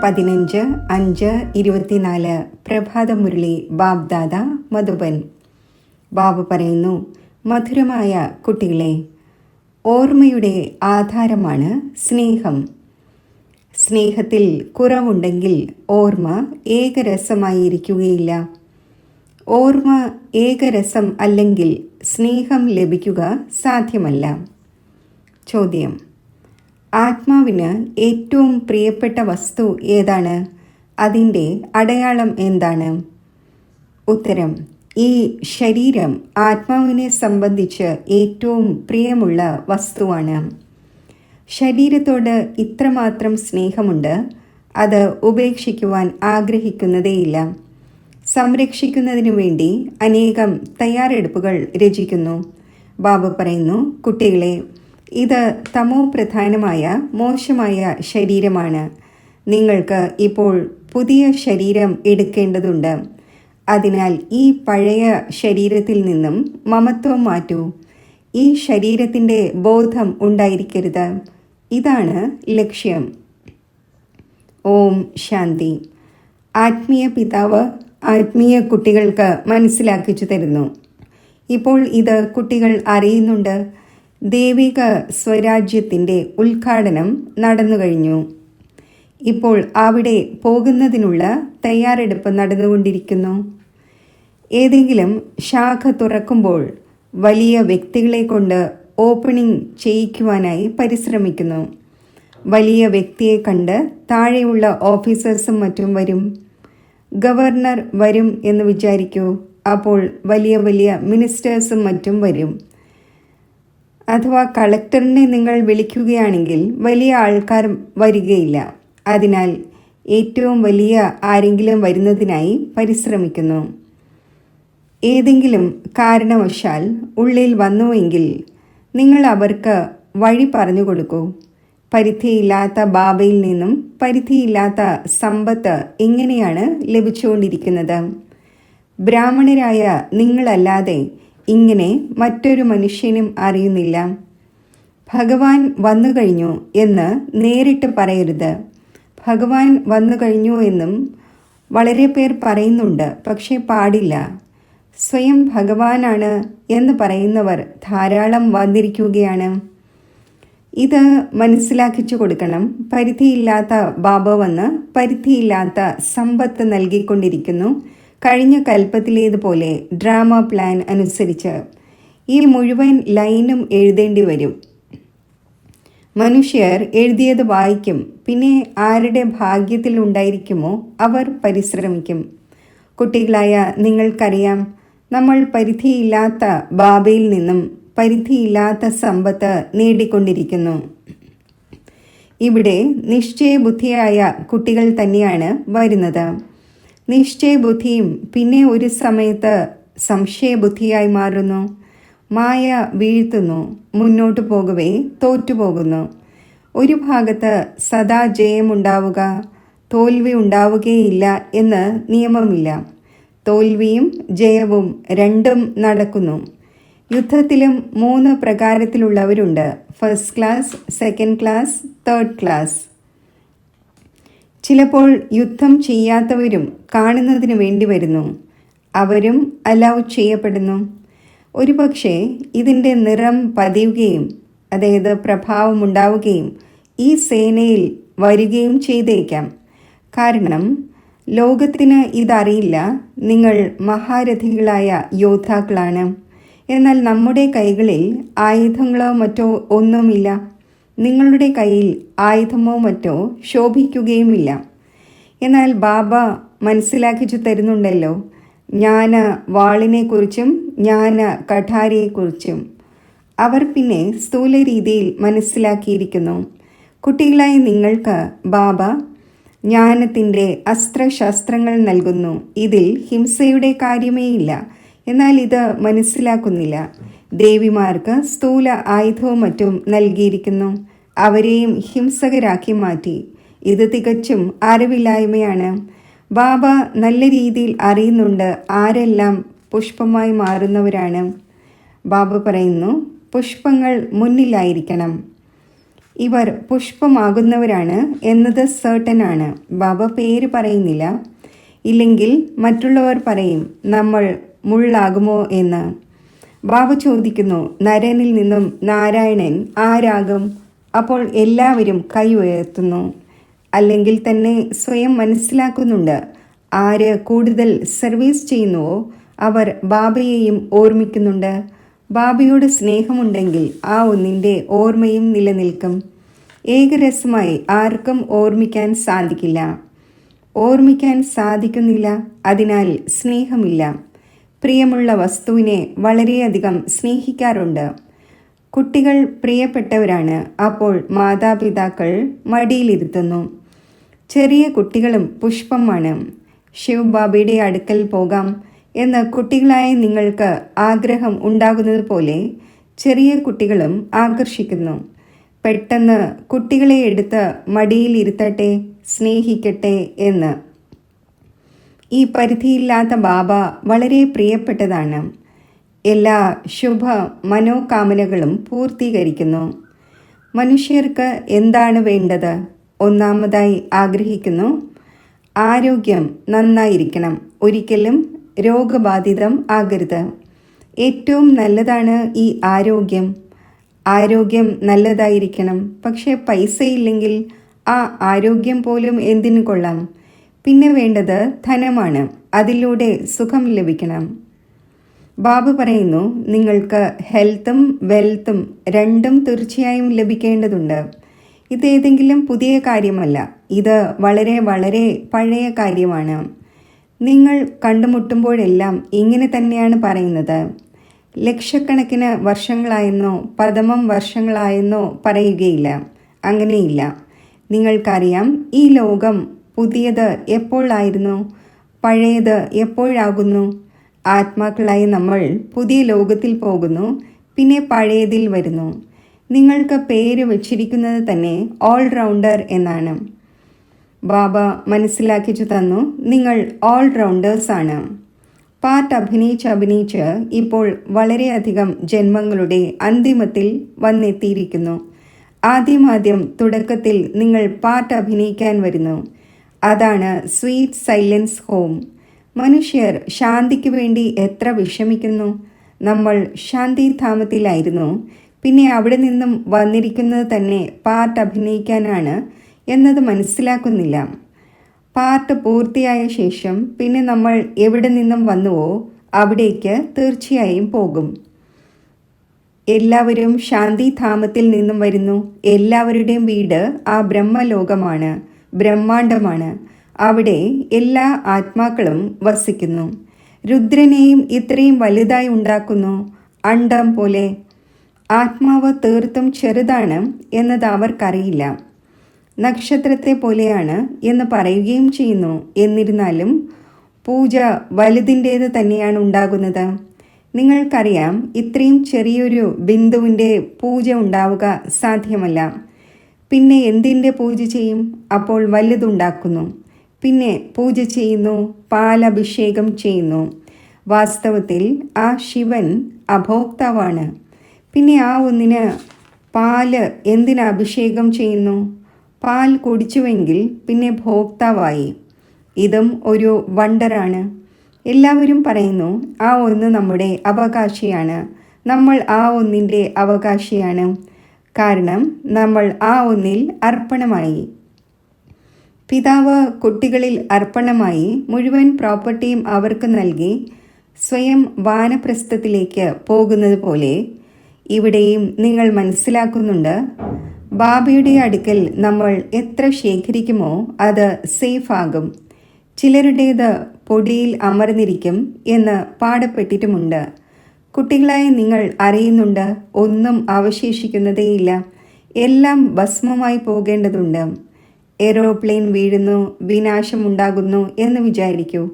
15/5/24 പ്രഭാതമുരളി ബാബ്ദാദ മധുബൻ. ബാബു പറയുന്നു, മധുരമായ കുട്ടികളെ, ഓർമ്മയുടെ ആധാരമാണ് സ്നേഹം. സ്നേഹത്തിൽ കുറവുണ്ടെങ്കിൽ ഓർമ്മ ഏകരസമായിരിക്കുകയില്ല. ഓർമ്മ ഏകരസം അല്ലെങ്കിൽ സ്നേഹം ലഭിക്കുക സാധ്യമല്ല. ചോദ്യം: ആത്മാവിന് ഏറ്റവും പ്രിയപ്പെട്ട വസ്തു ഏതാണ്? അതിൻ്റെ അടയാളം എന്താണ്? ഉത്തരം: ഈ ശരീരം ആത്മാവിനെ സംബന്ധിച്ച് ഏറ്റവും പ്രിയമുള്ള വസ്തുവാണ്. ശരീരത്തോട് ഇത്രമാത്രം സ്നേഹമുണ്ട്, അത് ഉപേക്ഷിക്കുവാൻ ആഗ്രഹിക്കുന്നതേയില്ല. സംരക്ഷിക്കുന്നതിനു വേണ്ടി അനേകം തയ്യാറെടുപ്പുകൾ രചിക്കുന്നു. ബാബു പറയുന്നു, കുട്ടികളെ, ഇത് തമോ പ്രധാനമായ മോശമായ ശരീരമാണ്. നിങ്ങൾക്ക് ഇപ്പോൾ പുതിയ ശരീരം എടുക്കേണ്ടതുണ്ട്. അതിനാൽ ഈ പഴയ ശരീരത്തിൽ നിന്നും മമത്വം മാറ്റൂ. ഈ ശരീരത്തിൻ്റെ ബോധം ഉണ്ടായിരിക്കരുത്. ഇതാണ് ലക്ഷ്യം. ഓം ശാന്തി. ആത്മീയ പിതാവ് ആത്മീയ കുട്ടികൾക്ക് മനസ്സിലാക്കിച്ചു തരുന്നു. ഇപ്പോൾ ഇത് കുട്ടികൾ അറിയുന്നുണ്ട്. ദൈവിക സ്വരാജ്യത്തിൻ്റെ ഉദ്ഘാടനം നടന്നു കഴിഞ്ഞു. ഇപ്പോൾ അവിടെ പോകുന്നതിനുള്ള തയ്യാറെടുപ്പ് നടന്നുകൊണ്ടിരിക്കുന്നു. ഏതെങ്കിലും ശാഖ തുറക്കുമ്പോൾ വലിയ വ്യക്തികളെ കൊണ്ട് ഓപ്പണിംഗ് ചെയ്യിക്കുവാനായി പരിശ്രമിക്കുന്നു. വലിയ വ്യക്തിയെ കണ്ട് താഴെയുള്ള ഓഫീസേഴ്സും മറ്റും വരും. ഗവർണർ വരും എന്ന് വിചാരിക്കൂ. അപ്പോൾ വലിയ വലിയ മിനിസ്റ്റേഴ്സും മറ്റും വരും. അഥവാ കളക്ടറിനെ നിങ്ങൾ വിളിക്കുകയാണെങ്കിൽ വലിയ ആൾക്കാർ വരികയില്ല. അതിനാൽ ഏറ്റവും വലിയ ആരെങ്കിലും വരുന്നതിനായി പരിശ്രമിക്കുന്നു. ഏതെങ്കിലും കാരണവശാൽ ഉള്ളിൽ വന്നുവെങ്കിൽ നിങ്ങൾ അവർക്ക് വഴി പറഞ്ഞു കൊടുക്കൂ. പരിധിയില്ലാത്ത ബാബയിൽ നിന്നും പരിധിയില്ലാത്ത സമ്പത്ത് എങ്ങനെയാണ് ലഭിച്ചുകൊണ്ടിരിക്കുന്നത്? ബ്രാഹ്മണരായ നിങ്ങളല്ലാതെ ഇങ്ങനെ മറ്റൊരു മനുഷ്യനും അറിയുന്നില്ല. ഭഗവാൻ വന്നു കഴിഞ്ഞു എന്ന് നേരിട്ട് പറയരുത്. ഭഗവാൻ വന്നു കഴിഞ്ഞു എന്നും വളരെ പേർ പറയുന്നുണ്ട്, പക്ഷേ പാടില്ല. സ്വയം ഭഗവാനാണ് എന്ന് പറയുന്നവർ ധാരാളം വന്നിരിക്കുകയാണ്. ഇത് മനസ്സിലാക്കിച്ചു കൊടുക്കണം. പരിധിയില്ലാത്ത ബാബ വന്ന് പരിധിയില്ലാത്ത സമ്പത്ത് നൽകിക്കൊണ്ടിരിക്കുന്നു. കഴിഞ്ഞ കൽപ്പത്തിലേതുപോലെ ഡ്രാമ പ്ലാൻ അനുസരിച്ച് ഈ മുഴുവൻ ലൈനും എഴുതേണ്ടി വരും. മനുഷ്യർ എഴുതിയത് വായിക്കും. പിന്നെ ആരുടെ ഭാഗ്യത്തിൽ ഉണ്ടായിരിക്കുമോ അവർ പരിശ്രമിക്കും. കുട്ടികളായ നിങ്ങൾക്കറിയാം, നമ്മൾ പരിധിയില്ലാത്ത ബാബയിൽ നിന്നും പരിധിയില്ലാത്ത സമ്പത്ത് നേടിക്കൊണ്ടിരിക്കുന്നു. ഇവിടെ നിശ്ചയബുദ്ധിയായ കുട്ടികൾ തന്നെയാണ് വരുന്നത്. നിശ്ചയബുദ്ധിയും പിന്നെ ഒരു സമയത്ത് സംശയബുദ്ധിയായി മാറുന്നു. മായ വീഴ്ത്തുന്നു. മുന്നോട്ട് പോകവേ തോറ്റുപോകുന്നു. ഒരു ഭാഗത്ത് സദാ ജയമുണ്ടാവുക, തോൽവി ഉണ്ടാവുകയില്ല എന്ന് നിയമമില്ല. തോൽവിയും ജയവും രണ്ടും നടക്കുന്നു. യുദ്ധത്തിലും 3 പ്രകാരത്തിലുള്ളവരുണ്ട്: first class, second class, third class. ചിലപ്പോൾ യുദ്ധം ചെയ്യാത്തവരും കാണുന്നതിന് വേണ്ടി വരുന്നു. അവരും അലൗ ചെയ്യപ്പെടുന്നു. ഒരുപക്ഷെ ഇതിൻ്റെ നിറം പതിയുകയും, അതായത് പ്രഭാവമുണ്ടാവുകയും ഈ സേനയിൽ വരികയും ചെയ്തേക്കാം. കാരണം ലോകത്തിന് ഇതറിയില്ല. നിങ്ങൾ മഹാരഥികളായ യോദ്ധാക്കളാണ്. എന്നാൽ നമ്മുടെ കൈകളിൽ ആയുധങ്ങളോ മറ്റോ ഒന്നുമില്ല. നിങ്ങളുടെ കയ്യിൽ ആയുധമോ മറ്റോ ശോഭിക്കുകയുമില്ല. എന്നാൽ ബാബ മനസ്സിലാക്കിച്ചു തരുന്നുണ്ടല്ലോ, ജ്ഞാന വാളിനെക്കുറിച്ചും ജ്ഞാന കഠാരിയെക്കുറിച്ചും. അവർ പിന്നെ സ്ഥൂല രീതിയിൽ മനസ്സിലാക്കിയിരിക്കുന്നു. കുട്ടികളായ നിങ്ങൾക്ക് ബാബ ജ്ഞാനത്തിൻ്റെ അസ്ത്രശസ്ത്രങ്ങൾ നൽകുന്നു. ഇതിൽ ഹിംസയുടെ കാര്യമേ ഇല്ല. എന്നാൽ ഇത് മനസ്സിലാക്കുന്നില്ല. ദേവിമാർക്ക് സ്ഥൂല ആയുധവും മറ്റും നൽകിയിരിക്കുന്നു. അവരെയും ഹിംസകരാക്കി മാറ്റി. ഇത് തികച്ചും അറിവില്ലായ്മയാണ്. ബാബ നല്ല രീതിയിൽ അറിയുന്നുണ്ട് ആരെല്ലാം പുഷ്പമായി മാറുന്നവരാണ്. ബാബ പറയുന്നു, പുഷ്പങ്ങൾ മുന്നിലായിരിക്കണം. ഇവർ പുഷ്പമാകുന്നവരാണ് എന്നത് സർട്ടനാണ്. ബാബ പേര് പറയുന്നില്ല. ഇല്ലെങ്കിൽ മറ്റുള്ളവർ പറയും നമ്മൾ മുള്ളാകുമോ എന്ന്. ബാബ ചോദിക്കുന്നു, നരനിൽ നിന്നും നാരായണൻ ആരാകും? അപ്പോൾ എല്ലാവരും കൈ ഉയർത്തുന്നു. അല്ലെങ്കിൽ തന്നെ സ്വയം മനസ്സിലാക്കുന്നുണ്ട്, ആര് കൂടുതൽ സർവീസ് ചെയ്യുന്നുവോ അവർ ബാബയെയും ഓർമ്മിക്കുന്നുണ്ട്. ബാബയോട് സ്നേഹമുണ്ടെങ്കിൽ ആ ഒന്നിൻ്റെ ഓർമ്മയും നിലനിൽക്കും. ഏകരസമായി ആർക്കും ഓർമ്മിക്കാൻ സാധിക്കില്ല. ഓർമ്മിക്കാൻ സാധിക്കുന്നില്ല, അതിനാൽ സ്നേഹമില്ല. പ്രിയമുള്ള വസ്തുവിനെ വളരെയധികം സ്നേഹിക്കാറുണ്ട്. കുട്ടികൾ പ്രിയപ്പെട്ടവരാണ്. അപ്പോൾ മാതാപിതാക്കൾ മടിയിലിരുത്തുന്നു. ചെറിയ കുട്ടികളും പുഷ്പമാണ്. ശിവ് ബാബയുടെ അടുക്കൽ പോകാം എന്ന് കുട്ടികളായ നിങ്ങൾക്ക് ആഗ്രഹം ഉണ്ടാകുന്നത് പോലെ ചെറിയ കുട്ടികളും ആകർഷിക്കുന്നു. പെട്ടെന്ന് കുട്ടികളെ എടുത്ത് മടിയിലിരുത്തട്ടെ, സ്നേഹിക്കട്ടെ എന്ന്. ഈ പരിധിയില്ലാത്ത ബാബ വളരെ പ്രിയപ്പെട്ടതാണ്. എല്ലാ ശുഭ മനോകാമനകളും പൂർത്തീകരിക്കുന്നു. മനുഷ്യർക്ക് എന്താണ് വേണ്ടത്? ഒന്നാമതായി ആഗ്രഹിക്കുന്നു, ആരോഗ്യം നന്നായിരിക്കണം, ഒരിക്കലും രോഗബാധിതം ആകരുത്. ഏറ്റവും നല്ലതാണ് ഈ ആരോഗ്യം. ആരോഗ്യം നല്ലതായിരിക്കണം. പക്ഷേ പൈസയില്ലെങ്കിൽ ആ ആരോഗ്യം പോലും എന്തിനു കൊള്ളാം? പിന്നെ വേണ്ടത് ധനമാണ്. അതിലൂടെ സുഖം ലഭിക്കണം. ബാബ പറയുന്നു, നിങ്ങൾക്ക് ഹെൽത്തും വെൽത്തും രണ്ടും തീർച്ചയായും ലഭിക്കേണ്ടതുണ്ട്. ഇതേതെങ്കിലും പുതിയ കാര്യമല്ല. ഇത് വളരെ വളരെ പഴയ കാര്യമാണ്. നിങ്ങൾ കണ്ടുമുട്ടുമ്പോഴെല്ലാം ഇങ്ങനെ തന്നെയാണ് പറയുന്നത്. ലക്ഷക്കണക്കിന് വർഷങ്ങളായെന്നോ പദമം വർഷങ്ങളായെന്നോ പറയുകയില്ല. അങ്ങനെയില്ല. നിങ്ങൾക്കറിയാം, ഈ ലോകം പുതിയത് എപ്പോഴായിരുന്നു, പഴയത് എപ്പോഴാകുന്നു. ആത്മാക്കളായി നമ്മൾ പുതിയ ലോകത്തിൽ പോകുന്നു, പിന്നെ പഴയതിൽ വരുന്നു. നിങ്ങൾക്ക് പേര് വച്ചിരിക്കുന്നത് തന്നെ ഓൾറൗണ്ടർ എന്നാണ്. ബാബ മനസ്സിലാക്കിച്ചു തന്നു, നിങ്ങൾ ഓൾറൗണ്ടേഴ്സാണ്. പാട്ട് അഭിനയിച്ച് ഇപ്പോൾ വളരെയധികം ജന്മങ്ങളുടെ അന്തിമത്തിൽ വന്നെത്തിയിരിക്കുന്നു. ആദ്യം തുടക്കത്തിൽ നിങ്ങൾ പാട്ട് അഭിനയിക്കാൻ വരുന്നു. അതാണ് സ്വീറ്റ് സൈലൻസ് ഹോം. മനുഷ്യർ ശാന്തിക്ക് വേണ്ടി എത്ര വിഷമിക്കുന്നു. നമ്മൾ ശാന്തിധാമത്തിലായിരുന്നു, പിന്നെ അവിടെ നിന്നും വന്നിരിക്കുന്നത് തന്നെ പാട്ട് അഭിനയിക്കാനാണ് എന്നത് മനസ്സിലാക്കുന്നില്ല. പാർട്ട് പൂർത്തിയായ ശേഷം പിന്നെ നമ്മൾ എവിടെ നിന്നും വന്നുവോ അവിടേക്ക് തീർച്ചയായും പോകും. എല്ലാവരും ശാന്തിധാമത്തിൽ നിന്നും വരുന്നു. എല്ലാവരുടെയും വീട് ആ ബ്രഹ്മലോകമാണ്, ബ്രഹ്മാണ്ടമാണ്. അവിടെ എല്ലാ ആത്മാക്കളും വസിക്കുന്നു. രുദ്രനെയും ഇത്രയും വലുതായി ഉണ്ടാക്കുന്നു, അണ്ഡം പോലെ. ആത്മാവ് തീർത്തും ചെറുതാണ് എന്നത് അവർക്കറിയില്ല. നക്ഷത്രത്തെ പോലെയാണ് എന്ന് പറയുകയും ചെയ്യുന്നു. എന്നിരുന്നാലും പൂജ വലുതിൻ്റേത് തന്നെയാണ് ഉണ്ടാകുന്നത്. നിങ്ങൾക്കറിയാം, ഇത്രയും ചെറിയൊരു ബിന്ദുവിൻ്റെ പൂജ ഉണ്ടാവുക സാധ്യമല്ല. പിന്നെ എന്തിൻ്റെ പൂജ ചെയ്യും? അപ്പോൾ വലുതുണ്ടാക്കുന്നു, പിന്നെ പൂജ ചെയ്യുന്നു, പാലഭിഷേകം ചെയ്യുന്നു. വാസ്തവത്തിൽ ആ ശിവൻ അഭോക്താവാണ്. പിന്നെ ആ ഒന്നിന് പാല് എന്തിന് അഭിഷേകം ചെയ്യുന്നു? പാൽ കുടിച്ചുവെങ്കിൽ പിന്നെ ഭോക്താവായി. ഇതും ഒരു വണ്ടറാണ്. എല്ലാവരും പറയുന്നു, ആ ഒന്ന് നമ്മുടെ അവകാശിയാണ്, നമ്മൾ ആ ഒന്നിൻ്റെ അവകാശിയാണ്. കാരണം നമ്മൾ ആ ഒന്നിൽ അർപ്പണമായി. പിതാവ് കുട്ടികളിൽ അർപ്പണമായി മുഴുവൻ പ്രോപ്പർട്ടിയും അവർക്ക് നൽകി സ്വയം വാനപ്രസ്ഥത്തിലേക്ക് പോകുന്നത് പോലെ ഇവിടെയും നിങ്ങൾ മനസ്സിലാക്കുന്നുണ്ട്, ബാബയുടെ അടുക്കൽ നമ്മൾ എത്ര ശേഖരിക്കുമോ അത് സേഫ് ആകും. ചിലരുടേത് പൊടിയിൽ അമർന്നിരിക്കും എന്ന് പാടപ്പെട്ടിട്ടുമുണ്ട്. കുട്ടികളായ നിങ്ങൾ അറിയുന്നുണ്ട്, ഒന്നും അവശേഷിക്കുന്നതേയില്ല. എല്ലാം ഭസ്മമായി പോകേണ്ടതുണ്ട്. എയ്റോപ്ലെയിൻ വീഴുന്നു, വിനാശമുണ്ടാകുന്നു എന്ന് വിചാരിക്കൂ.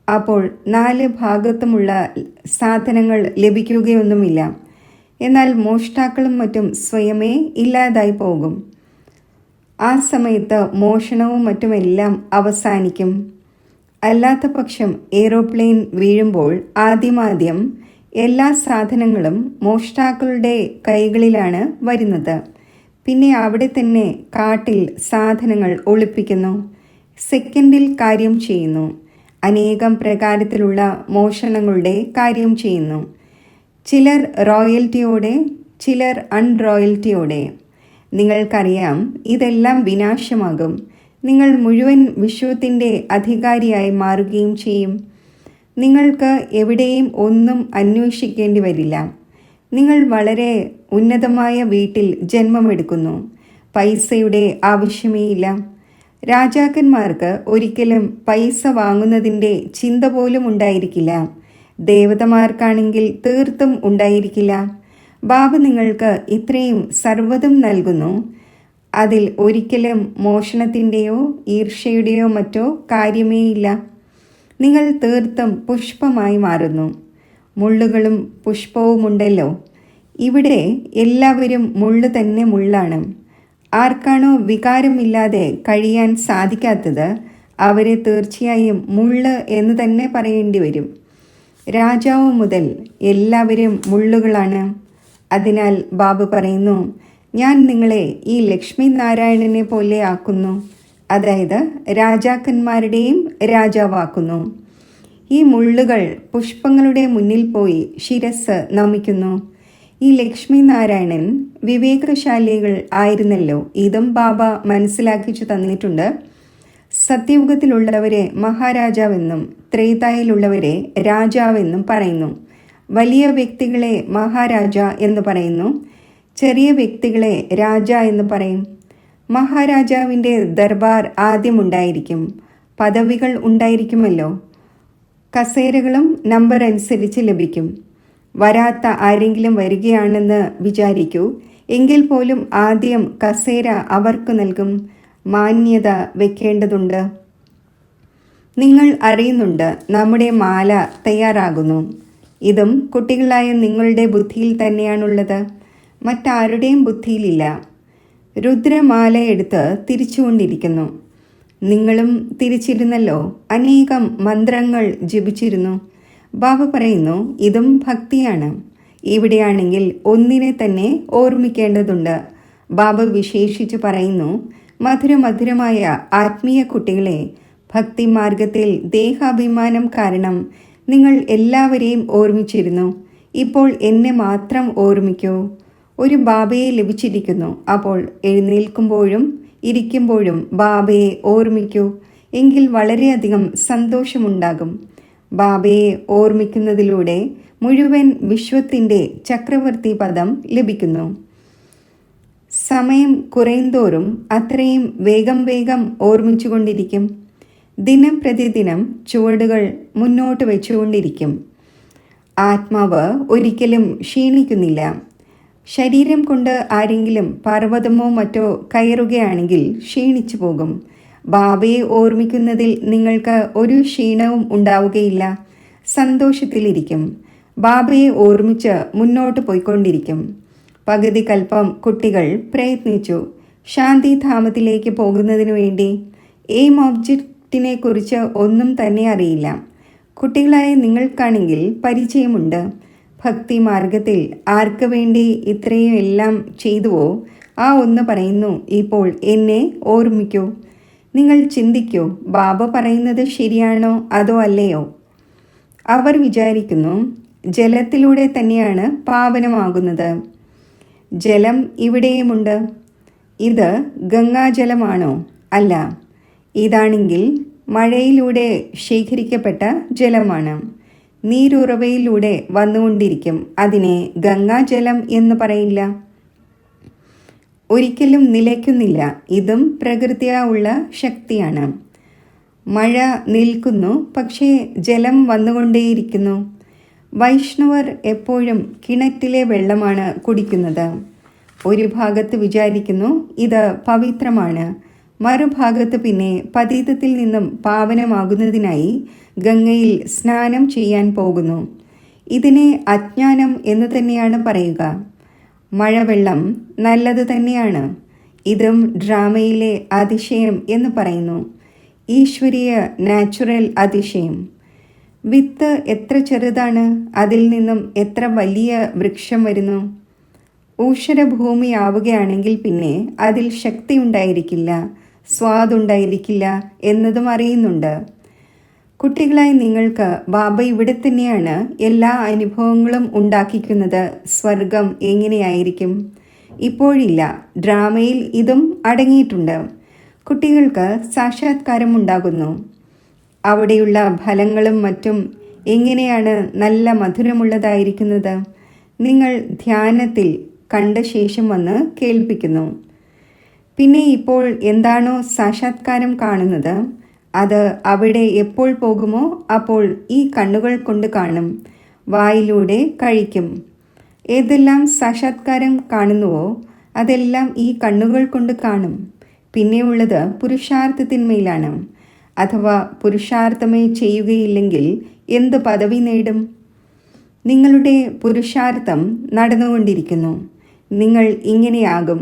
അപ്പോൾ 4 ഭാഗത്തുമുള്ള സാധനങ്ങൾ ലഭിക്കുകയൊന്നുമില്ല. എന്നാൽ മോഷ്ടാക്കളും മറ്റും സ്വയമേ ഇല്ലാതായി പോകും. ആ സമയത്ത് മോഷണവും മറ്റുമെല്ലാം അവസാനിക്കും. അല്ലാത്ത പക്ഷം എയ്റോപ്ലെയിൻ വീഴുമ്പോൾ ആദ്യം എല്ലാ സാധനങ്ങളും മോഷ്ടാക്കളുടെ കൈകളിലാണ് വരുന്നത്. പിന്നെ അവിടെ തന്നെ കാട്ടിൽ സാധനങ്ങൾ ഒളിപ്പിക്കുന്നു. സെക്കൻഡിൽ കാര്യം ചെയ്യുന്നു. അനേകം പ്രകാരത്തിലുള്ള മോഷണങ്ങളുടെ കാര്യം ചെയ്യുന്നു. ചിലർ റോയൽറ്റിയോടെ, ചിലർ അൺറോയൽറ്റിയോടെ. നിങ്ങൾക്കറിയാം, ഇതെല്ലാം വിനാശമാകും. നിങ്ങൾ മുഴുവൻ വിശ്വത്തിൻ്റെ അധികാരിയായി മാറുകയും ചെയ്യും. നിങ്ങൾക്ക് എവിടെയും ഒന്നും അന്വേഷിക്കേണ്ടി വരില്ല. നിങ്ങൾ വളരെ ഉന്നതമായ വീട്ടിൽ ജന്മമെടുക്കുന്നു. പൈസയുടെ ആവശ്യമേയില്ല. രാജാക്കന്മാർക്ക് ഒരിക്കലും പൈസ വാങ്ങുന്നതിൻ്റെ ചിന്ത പോലും ഉണ്ടായിരിക്കില്ല. ദേവതമാർക്കാണെങ്കിൽ തീർത്തും ഉണ്ടായിരിക്കില്ല. ബാബ നിങ്ങൾക്ക് ഇത്രയും സർവ്വതും നൽകുന്നു. അതിൽ ഒരിക്കലും മോഷണത്തിൻ്റെയോ ഈർഷ്യയുടെയോ മറ്റോ കാര്യമേയില്ല. നിങ്ങൾ തീർത്തും പുഷ്പമായി മാറുന്നു. മുള്ളുകളും പുഷ്പവുമുണ്ടല്ലോ. ഇവിടെ എല്ലാവരും മുള്ളു തന്നെ മുള്ളാണ്. ആർക്കാണോ വികാരമില്ലാതെ കഴിയാൻ സാധിക്കാത്തത് അവരെ തീർച്ചയായും മുള്ള് എന്ന് തന്നെ പറയേണ്ടി വരും. രാജാവ് മുതൽ എല്ലാവരും മുള്ളുകളാണ്. അതിനാൽ ബാബ പറയുന്നു, ഞാൻ നിങ്ങളെ ഈ ലക്ഷ്മി നാരായണനെ പോലെ ആക്കുന്നു. അതായത് രാജാക്കന്മാരുടെയും രാജാവാക്കുന്നു. ഈ മുള്ളുകൾ പുഷ്പങ്ങളുടെ മുന്നിൽ പോയി ശിരസ് നമിക്കുന്നു. ഈ ലക്ഷ്മി നാരായണൻ വിവേകശാലികൾ ആയിരുന്നല്ലോ. ഇതും ബാബ മനസ്സിലാക്കിച്ചു തന്നിട്ടുണ്ട്. സത്യയുഗത്തിലുള്ളവരെ മഹാരാജാവെന്നും ത്രേതായിലുള്ളവരെ രാജാവെന്നും പറയുന്നു. വലിയ വ്യക്തികളെ മഹാരാജ എന്ന് പറയുന്നു. ചെറിയ വ്യക്തികളെ രാജ എന്ന് പറയും. മഹാരാജാവിൻ്റെ ദർബാർ ആദ്യമുണ്ടായിരിക്കും. പദവികൾ ഉണ്ടായിരിക്കുമല്ലോ. കസേരകളും നമ്പർ അനുസരിച്ച് ലഭിക്കും. വരാത്ത ആരെങ്കിലും വരികയാണെന്ന് വിചാരിക്കൂ. എങ്കിൽ പോലും ആദ്യം കസേര അവർക്ക് നൽകും. മാന്യത വെക്കേണ്ടതുണ്ട്. നിങ്ങൾ അറിയുന്നുണ്ട്, നമ്മുടെ മാല തയ്യാറാകുന്നു. ഇതും കുട്ടികളായ നിങ്ങളുടെ ബുദ്ധിയിൽ തന്നെയാണുള്ളത്. മറ്റാരുടെയും ബുദ്ധിയിലില്ല. രുദ്രമാല എടുത്ത് തിരിച്ചുകൊണ്ടിരിക്കുന്നു. നിങ്ങളും തിരിച്ചിരുന്നല്ലോ. അനേകം മന്ത്രങ്ങൾ ജപിച്ചിരുന്നു. ബാബ പറയുന്നു, ഇതും ഭക്തിയാണ്. ഇവിടെയാണെങ്കിൽ ഒന്നിനെ തന്നെ ഓർമ്മിക്കേണ്ടതുണ്ട്. ബാബ വിശേഷിച്ച് പറയുന്നു, മധുരമധുരമായ ആത്മീയ കുട്ടികളെ, ഭക്തിമാർഗത്തിൽ ദേഹാഭിമാനം കാരണം നിങ്ങൾ എല്ലാവരെയും ഓർമ്മിച്ചിരുന്നു. ഇപ്പോൾ എന്നെ മാത്രം ഓർമ്മിക്കൂ. ഒരു ബാബയെ ലഭിച്ചിരിക്കുന്നു. അപ്പോൾ എഴുന്നേൽക്കുമ്പോഴും ഇരിക്കുമ്പോഴും ബാബയെ ഓർമ്മിക്കൂ. എങ്കിൽ വളരെയധികം സന്തോഷമുണ്ടാകും. ബാബയെ ഓർമ്മിക്കുന്നതിലൂടെ മുഴുവൻ വിശ്വത്തിൻ്റെ ചക്രവർത്തി പദം ലഭിക്കുന്നു. സമയം കുറയുന്തോറും അത്രയും വേഗം വേഗം ഓർമ്മിച്ചുകൊണ്ടിരിക്കും. ദിനം പ്രതിദിനം ചുവടുകൾ മുന്നോട്ട് വെച്ചുകൊണ്ടിരിക്കും. ആത്മാവ് ഒരിക്കലും ക്ഷീണിക്കുന്നില്ല. ശരീരം കൊണ്ട് ആരെങ്കിലും പർവ്വതമോ മറ്റോ കയറുകയാണെങ്കിൽ ക്ഷീണിച്ചു പോകും. ബാബയെ ഓർമ്മിക്കുന്നതിൽ നിങ്ങൾക്ക് ഒരു ക്ഷീണവും ഉണ്ടാവുകയില്ല. സന്തോഷത്തിലിരിക്കും. ബാബയെ ഓർമ്മിച്ച് മുന്നോട്ട് പോയിക്കൊണ്ടിരിക്കും. പകുതി കൽപ്പം കുട്ടികൾ പ്രയത്നിച്ചു ശാന്തിധാമത്തിലേക്ക് പോകുന്നതിനു വേണ്ടി. എയിം ഒബ്ജക്റ്റിനെ കുറിച്ച് ഒന്നും തന്നെ അറിയില്ല. കുട്ടികളായ നിങ്ങൾക്കാണെങ്കിൽ പരിചയമുണ്ട്. ഭക്തി മാർഗത്തിൽ ആർക്ക് വേണ്ടി ഇത്രയും എല്ലാം ചെയ്തുവോ ആ ഒന്ന് പറയുന്നു, ഇപ്പോൾ എന്നെ ഓർമ്മിക്കൂ. നിങ്ങൾ ചിന്തിക്കൂ, ബാബ പറയുന്നത് ശരിയാണോ അതോ അല്ലയോ? അവർ വിചാരിക്കുന്നു ജലത്തിലൂടെ തന്നെയാണ് പാവനമാകുന്നത്. ജലം ഇവിടെയുമുണ്ട്. ഇത് ഗംഗാജലമാണോ? അല്ല. ഇതാണെങ്കിൽ മഴയിലൂടെ ശേഖരിക്കപ്പെട്ട ജലമാണ്. നീരുറവയിലൂടെ വന്നുകൊണ്ടിരിക്കും. അതിനെ ഗംഗാജലം എന്ന് പറയില്ല. ഒരിക്കലും നിലയ്ക്കുന്നില്ല. ഇതും പ്രകൃതിയാ ഉള്ള ശക്തിയാണ്. മഴ നിൽക്കുന്നു, പക്ഷേ ജലം വന്നുകൊണ്ടേയിരിക്കുന്നു. വൈഷ്ണവർ എപ്പോഴും കിണറ്റിലെ വെള്ളമാണ് കുടിക്കുന്നത്. ഒരു ഭാഗത്ത് വിചാരിക്കുന്നു ഇത് പവിത്രമാണ്, മറുഭാഗത്ത് പിന്നെ പതീതത്തിൽ നിന്നും പാവനമാകുന്നതിനായി ഗംഗയിൽ സ്നാനം ചെയ്യാൻ പോകുന്നു. ഇതിനെ അജ്ഞാനം എന്ന് തന്നെയാണ് പറയുക. മഴവെള്ളം നല്ലത് തന്നെയാണ്. ഇതും ഡ്രാമയിലെ അതിശയം എന്ന് പറയുന്നു. ഈശ്വരീയ നാച്ചുറൽ അതിശയം. വിത്ത് എത്ര ചെറുതാണ്, അതിൽ നിന്നും എത്ര വലിയ വൃക്ഷം വരുന്നു. ഊഷരഭൂമിയാവുകയാണെങ്കിൽ പിന്നെ അതിൽ ശക്തി ഉണ്ടായിരിക്കില്ല, സ്വാദുണ്ടായിരിക്കില്ല എന്നതും അറിയുന്നുണ്ട്. കുട്ടികളായി നിങ്ങൾക്ക് ബാബ ഇവിടെ തന്നെയാണ് എല്ലാ അനുഭവങ്ങളും ഉണ്ടാക്കിക്കുന്നത്. സ്വർഗം എങ്ങനെയായിരിക്കും? ഇപ്പോഴില്ല. ഡ്രാമയിൽ ഇതും അടങ്ങിയിട്ടുണ്ട്. കുട്ടികൾക്ക് സാക്ഷാത്കാരം ഉണ്ടാകുന്നു. അവിടെയുള്ള ഫലങ്ങളും മറ്റും എങ്ങനെയാണ് നല്ല മധുരമുള്ളതായിരിക്കുന്നത്. നിങ്ങൾ ധ്യാനത്തിൽ കണ്ട ശേഷം വന്ന് കേൾപ്പിക്കുന്നു. പിന്നെ ഇപ്പോൾ എന്താണോ സാക്ഷാത്കാരം കാണുന്നത് അത് അവിടെ എപ്പോൾ പോകുമോ അപ്പോൾ ഈ കണ്ണുകൾ കൊണ്ട് കാണും, വായിലൂടെ കഴിക്കും. ഏതെല്ലാം സാക്ഷാത്കാരം കാണുന്നുവോ അതെല്ലാം ഈ കണ്ണുകൾ കൊണ്ട് കാണും. പിന്നെ ഉള്ളത് പുരുഷാർത്ഥത്തിന്മേലാണ്. അഥവാ പുരുഷാർത്ഥമേ ചെയ്യുകയില്ലെങ്കിൽ എന്ത് പദവി നേടും? നിങ്ങളുടെ പുരുഷാർത്ഥം നടന്നുകൊണ്ടിരിക്കുന്നു. നിങ്ങൾ ഇങ്ങനെയാകും.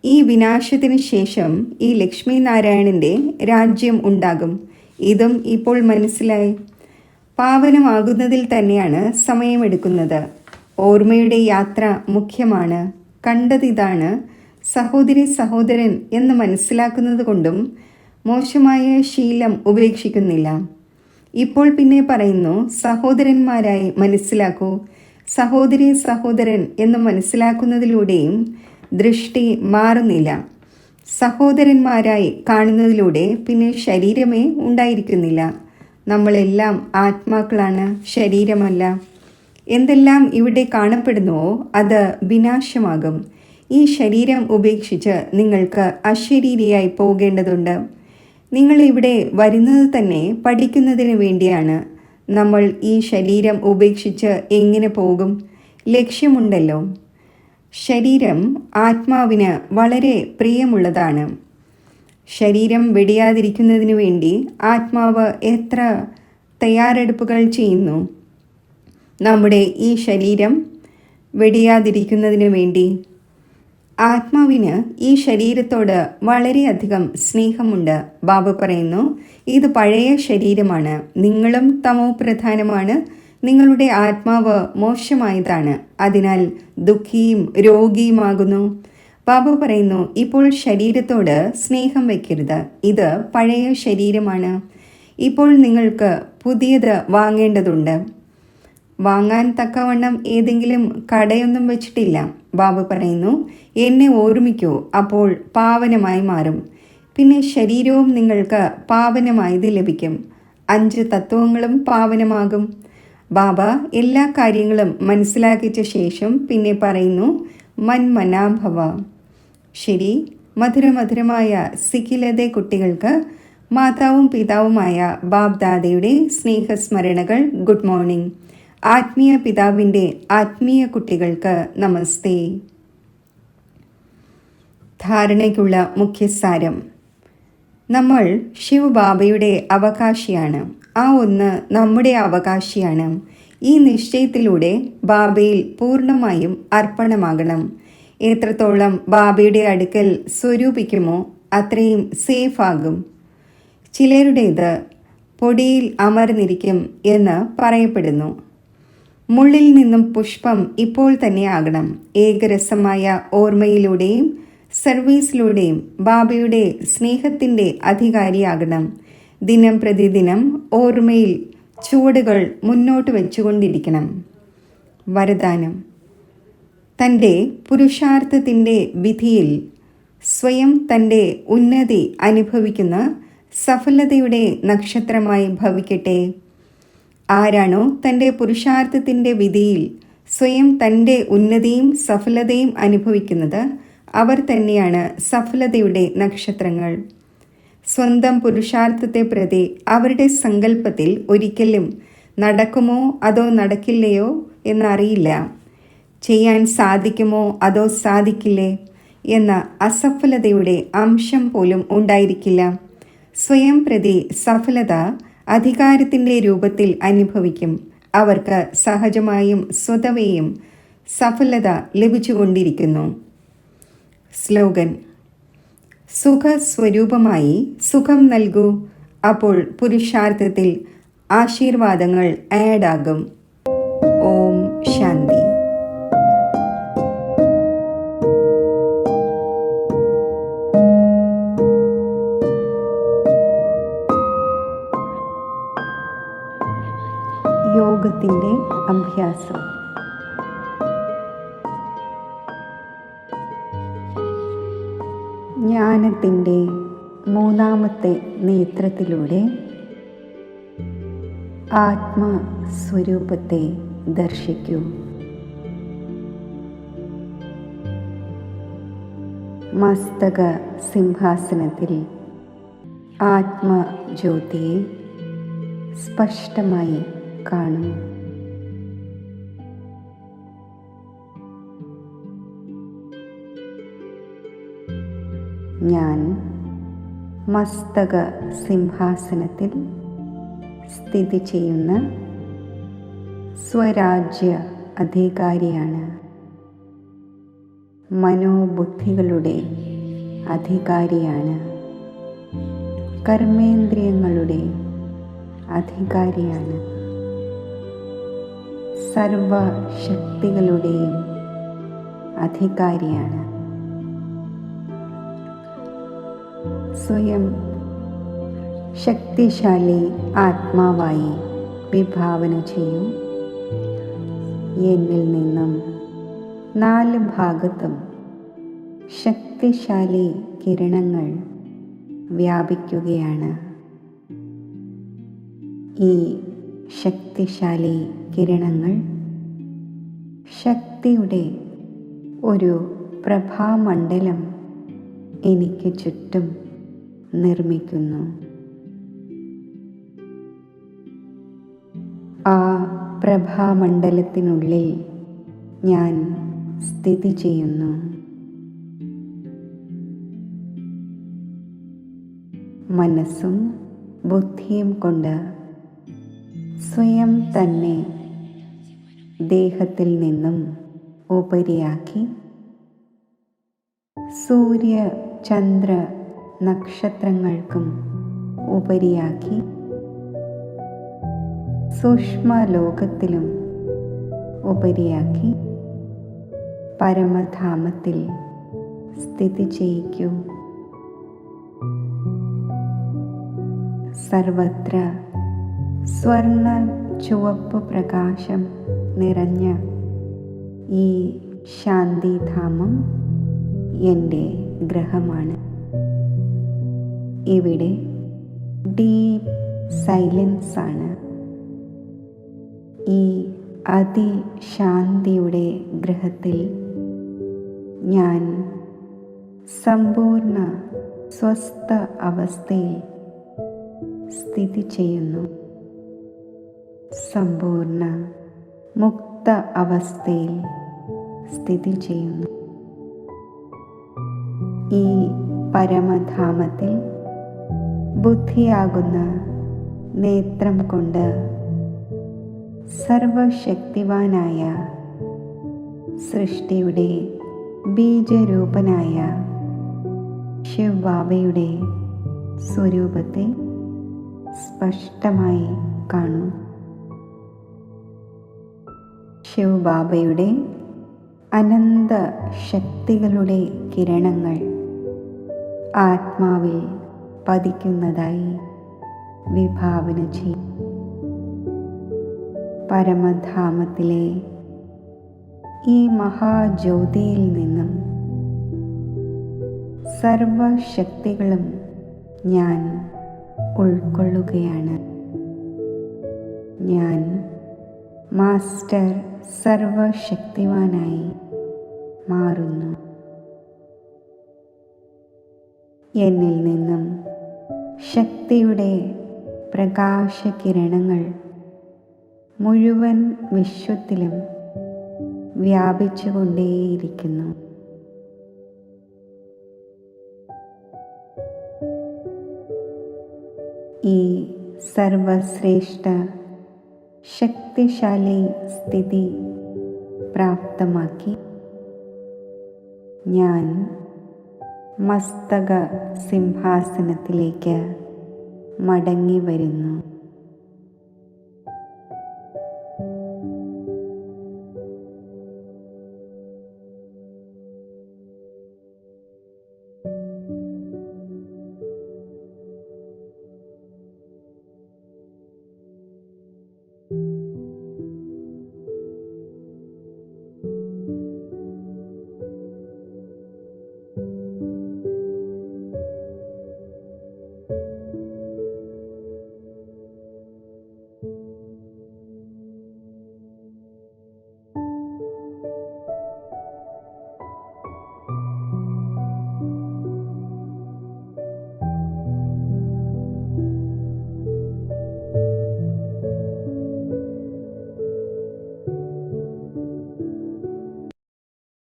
ഈ വിനാശത്തിന് ശേഷം ഈ ലക്ഷ്മി നാരായണൻ്റെ രാജ്യം ഉണ്ടാകും. ഇതും ഇപ്പോൾ മനസ്സിലായി. പാവനമാകുന്നതിൽ തന്നെയാണ് സമയമെടുക്കുന്നത്. ഓർമ്മയുടെ യാത്ര മുഖ്യമാണ്. കണ്ടതിതാണ്. സഹോദരി സഹോദരൻ എന്ന് മനസ്സിലാക്കുന്നത് കൊണ്ടും മോശമായ ശീലം ഉപേക്ഷിക്കുന്നില്ല. ഇപ്പോൾ പിന്നെ പറയുന്നു, സഹോദരന്മാരായി മനസ്സിലാക്കൂ. സഹോദരി സഹോദരൻ എന്ന് മനസ്സിലാക്കുന്നതിലൂടെയും ദൃഷ്ടി മാറുന്നില്ല. സഹോദരന്മാരായി കാണുന്നതിലൂടെ പിന്നെ ശരീരമേ ഉണ്ടായിരിക്കുന്നില്ല. നമ്മളെല്ലാം ആത്മാക്കളാണ്, ശരീരമല്ല. എന്തെല്ലാം ഇവിടെ കാണപ്പെടുന്നുവോ അത് വിനാശമാകും. ഈ ശരീരം ഉപേക്ഷിച്ച് നിങ്ങൾക്ക് അശരീരിയായി പോകേണ്ടതുണ്ട്. നിങ്ങൾ ഇവിടെ വരുന്നത് തന്നെ പഠിക്കുന്നതിന് വേണ്ടിയാണ്. നമ്മൾ ഈ ശരീരം ഉപേക്ഷിച്ച് എങ്ങനെ പോകും? ലക്ഷ്യമുണ്ടല്ലോ. ശരീരം ആത്മാവിന് വളരെ പ്രിയമുള്ളതാണ്. ശരീരം വെടിയാതിരിക്കുന്നതിനു വേണ്ടി ആത്മാവ് എത്ര തയ്യാറെടുപ്പുകൾ ചെയ്യുന്നു. നമ്മുടെ ഈ ശരീരം വെടിയാതിരിക്കുന്നതിനു വേണ്ടി ആത്മാവിന് ഈ ശരീരത്തോട് വളരെയധികം സ്നേഹമുണ്ട്. ബാബ പറയുന്നു, ഇത് പഴയ ശരീരമാണ്. നിങ്ങളും തമോ പ്രധാനമാണ്. നിങ്ങളുടെ ആത്മാവ് മോശമായതാണ്. അതിനാൽ ദുഃഖിയും രോഗിയുമാകുന്നു. ബാബ പറയുന്നു, ഇപ്പോൾ ശരീരത്തോട് സ്നേഹം വയ്ക്കരുത്. ഇത് പഴയ ശരീരമാണ്. ഇപ്പോൾ നിങ്ങൾക്ക് പുതിയത് വാങ്ങേണ്ടതുണ്ട്. വാങ്ങാൻ തക്കവണ്ണം ഏതെങ്കിലും കടയൊന്നും വെച്ചിട്ടില്ല. ബാബ പറയുന്നു, എന്നെ ഓർമ്മിക്കൂ, അപ്പോൾ പാവനമായി മാറും. പിന്നെ ശരീരവും നിങ്ങൾക്ക് പാവനമായത് ലഭിക്കും. 5 തത്വങ്ങളും പാവനമാകും. ബാബ എല്ലാ കാര്യങ്ങളും മനസ്സിലാക്കിച്ച ശേഷം പിന്നെ പറയുന്നു, മന്മനാഭവ. ശരി, മധുരമധുരമായ സിഖിലതെ കുട്ടികൾക്ക് മാതാവും പിതാവുമായ ബാബ് ദാദയുടെ സ്നേഹസ്മരണകൾ. Good morning. ആത്മീയ പിതാവിൻ്റെ ആത്മീയ കുട്ടികൾക്ക് നമസ്തേ. ധാരണയ്ക്കുള്ള മുഖ്യസാരം. നമ്മൾ ശിവബാബയുടെ അവകാശിയാണ്. ആ ഒന്ന് നമ്മുടെ അവകാശിയാണ്. ഈ നിശ്ചയത്തിലൂടെ ബാബയിൽ പൂർണ്ണമായും അർപ്പണമാകണം. എത്രത്തോളം ബാബയുടെ അടുക്കൽ സ്വരൂപിക്കുമോ അത്രയും സേഫ് ആകും. ചിലരുടേത് പൊടിയിൽ അമർന്നിരിക്കും എന്ന് പറയപ്പെടുന്നു. മുള്ളിൽ നിന്നും പുഷ്പം ഇപ്പോൾ തന്നെ ആകണം. ഏകരസമായ ഓർമ്മയിലൂടെയും സർവീസിലൂടെയും ബാബയുടെ സ്നേഹത്തിൻ്റെ അധികാരിയാകണം. ദിനം പ്രതിദിനം ഓർമ്മയിൽ ചുവടുകൾ മുന്നോട്ട് വെച്ചുകൊണ്ടിരിക്കണം. വരദാനം. തൻ്റെ പുരുഷാർത്ഥത്തിൻ്റെ വിധിയിൽ സ്വയം തൻ്റെ ഉന്നതി അനുഭവിക്കുന്ന സഫലതയുടെ നക്ഷത്രമായി ഭവിക്കട്ടെ. ആരാണോ തൻ്റെ പുരുഷാർത്ഥത്തിൻ്റെ വിധിയിൽ സ്വയം തൻ്റെ ഉന്നതിയും സഫലതയും അനുഭവിക്കുന്നത് അവർ തന്നെയാണ് സഫലതയുടെ നക്ഷത്രങ്ങൾ. സ്വന്തം പുരുഷാർത്ഥത്തെ പ്രതി അവരുടെ സങ്കല്പത്തിൽ ഒരിക്കലും നടക്കുമോ അതോ നടക്കില്ലയോ എന്നറിയില്ല, ചെയ്യാൻ സാധിക്കുമോ അതോ സാധിക്കില്ലേ എന്ന അസഫലതയുടെ അംശം പോലും ഉണ്ടായിരിക്കില്ല. സ്വയം പ്രതി സഫലത അധികാരത്തിൻ്റെ രൂപത്തിൽ അനുഭവിക്കും. അവർക്ക് സഹജമായും സ്വതവേയും സഫലത ലഭിച്ചുകൊണ്ടിരിക്കുന്നു. സ്ലോഗൻ. സുഖസ്വരൂപമായി സുഖം നൽകൂ. അപ്പോൾ പുരുഷാർത്ഥത്തിൽ ആശീർവാദങ്ങൾ ആഡാകും. ഓം ശാന്തി. യോഗത്തിൻ്റെ അഭ്യാസം. ജ്ഞാനത്തിൻ്റെ മൂന്നാമത്തെ നേത്രത്തിലൂടെ ആത്മസ്വരൂപത്തെ ദർശിക്കൂ. മസ്തക സിംഹാസനത്തിൽ ആത്മജ്യോതിയെ സ്പഷ്ടമായി കാണൂ. ഞാൻ മസ്തക സിംഹാസനത്തിൽ സ്ഥിതി ചെയ്യുന്ന സ്വരാജ്യ അധികാരിയാണ്. മനോബുദ്ധികളുടെ അധികാരിയാണ്. കർമ്മേന്ദ്രിയങ്ങളുടെ അധികാരിയാണ്. സർവശക്തികളുടെയും അധികാരിയാണ്. സ്വയം ശക്തിശാലി ആത്മാവായി വിഭാവന ചെയ്യൂ. എന്നിൽ നിന്നും 4 ഭാഗത്തും ശക്തിശാലി കിരണങ്ങൾ വ്യാപിക്കുകയാണ്. ഈ ശക്തിശാലി കിരണങ്ങൾ ശക്തിയുടെ ഒരു പ്രഭാമണ്ഡലം എനിക്ക് ചുറ്റും നിർമ്മിക്കുന്നു. ആ പ്രഭാമണ്ഡലത്തിനുള്ളിൽ ഞാൻ സ്ഥിതി ചെയ്യുന്നു. മനസ്സും ബുദ്ധിയും കൊണ്ട് സ്വയം തന്നെ ദേഹത്തിൽ നിന്നും ഉപരിയാക്കി സൂര്യ ചന്ദ്ര നക്ഷത്രങ്ങൾക്കും ഉപരിയാക്കി സൂക്ഷ്മലോകത്തിലും ഉപരിയാക്കി പരമധാമത്തിൽ സ്ഥിതി ചെയ്യിക്കൂ. സർവത്ര സ്വർണ്ണ ചുവപ്പ് പ്രകാശം നിറഞ്ഞ ഈ ശാന്തിധാമം എൻ്റെ ഗ്രഹമാണ്. ഇവിടെ ഡീപ്പ് സൈലൻസ് ആണ്. ഈ അതിശാന്തിയുടെ ഗ്രഹത്തിൽ ഞാൻ സമ്പൂർണ്ണ സ്വസ്ഥ അവസ്ഥയിൽ സ്ഥിതി ചെയ്യുന്നു. സമ്പൂർണ്ണ മുക്ത അവസ്ഥയിൽ സ്ഥിതി ചെയ്യുന്നു. ഈ പരമധാമത്തിൽ ബുദ്ധിയാകുന്ന നേത്രം കൊണ്ട് സർവശക്തിവാനായ സൃഷ്ടിയുടെ ബീജരൂപനായ ശിവ് ബാബയുടെ സ്വരൂപത്തെ സ്പഷ്ടമായി കാണൂ. ശിവ് ബാബയുടെ അനന്ത ശക്തികളുടെ കിരണങ്ങൾ ആത്മാവിൽ പതിക്കുന്നതായി വിഭാവന ചെയ്യും. പരമധാമത്തിലെ ഈ മഹാജ്യോതിയിൽ നിന്നും സർവശക്തികളും ഞാൻ ഉൾക്കൊള്ളുകയാണ്. ഞാൻ മാസ്റ്റർ സർവശക്തിവാനായി മാറുന്നു. എന്നിൽ നിന്നും ശക്തിയുടെ പ്രകാശകിരണങ്ങൾ മുഴുവൻ വിശ്വത്തിലും വ്യാപിച്ചുകൊണ്ടേയിരിക്കുന്നു. ഈ സർവശ്രേഷ്ഠ ശക്തിശാലി സ്ഥിതി പ്രാപ്തമാക്കി ഞാൻ മസ്തക സിംഹാസനത്തിലേക്ക് മടങ്ങി വരുന്നു.